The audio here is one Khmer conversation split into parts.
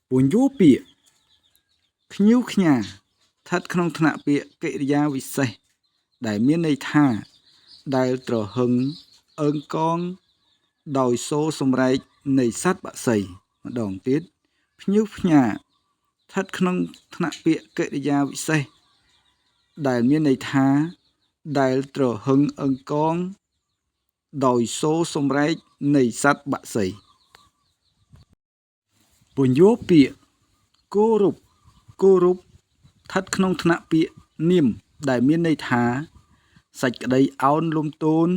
ពន្យល់ពាក្យខ្ញៀវខ្ញាស្ថិតក្នុងថ្នាក់ពាក្យកិរិយាវិសេសដែលមានន័យថាដែលត្រហឹងអឹងកងដោយសូរសម្រែកនៃសត្វបក្សីម្ដងទៀតភ្ញៀវភ្ញាស្ថិតក្នុងថ្នាក់ពាក្យកិរិយាវិសេសដែលមានន័យថាដែលត្រហឹងអឹងកងដោយសូរសម្រែកនៃសត្វបក្សីពន្យល់ពាក្យគោរពស្ថិតក្នុងថ្នាក់ពាក្យនាមដែលមានន័យថាសេចក្តីអោនលំទោន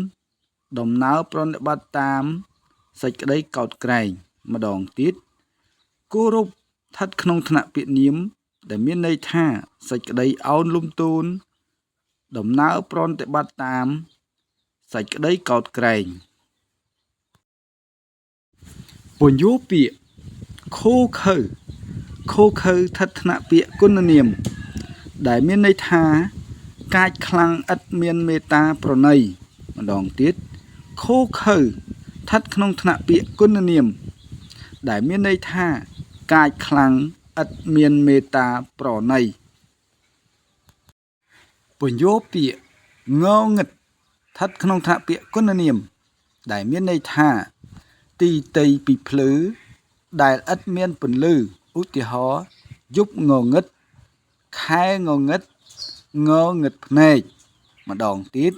ដំណើរប្រណិប័តតាមសេចក្តីកោតក្រែងម្ដងទៀតគោរពស្ថិតក្នុងថ្នាក់ពាក្យនាមដែលមានន័យថាសេចក្តីអោនលំទោនដំណើរប្រណិប័តតាមសេចក្តីកោតក្រែងពន្យល់ពាក្យឃោឃៅស្ថិតថ្នាក់ពាក្យគុណនាមដែលមានន័យថាកាចខ្លាំងឥតមានមេត្តាប្រណីម្ដងទៀតឃោឃៅស្ថិតក្នុងថ្នាក់ពាក្យគុណនាមដែលមានន័យថាកាចខ្លាំងឥតមានមេត្តាប្រណីពន្យល់ពាក្យងងឹតស្ថិតក្នុងថ្នាក់ពាក្យគុណនាមដែលមានន័យថាទីតីពីភ្លឺដែលឥតមានពន្លឺឧទាហរណ៍យប់ងងឹតខែងងឹតងងឹតភ្នែកម្ដងទៀត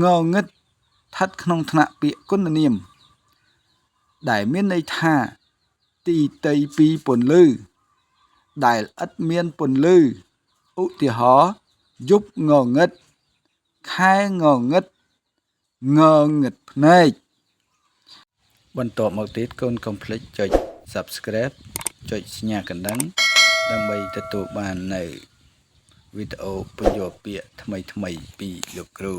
ងងឹតស្ថិតក្នុងថ្នាក់ពាក្យគុណនាមដែលមានន័យថាទីតីពីពន្លឺដែលឥតមានពន្លឺឧទាហរណ៍យប់ងងឹតខែងងឹតងងឹតភ្នែកបន្ទាប់មកទៀតកូនកុំភ្លេចចុច Subscribe ចុចសញ្ញាកណ្ដឹងដើម្បីទទួលបាននៅវីដេអូពន្យល់ពាក្យថ្មីៗពីលោកគ្រូ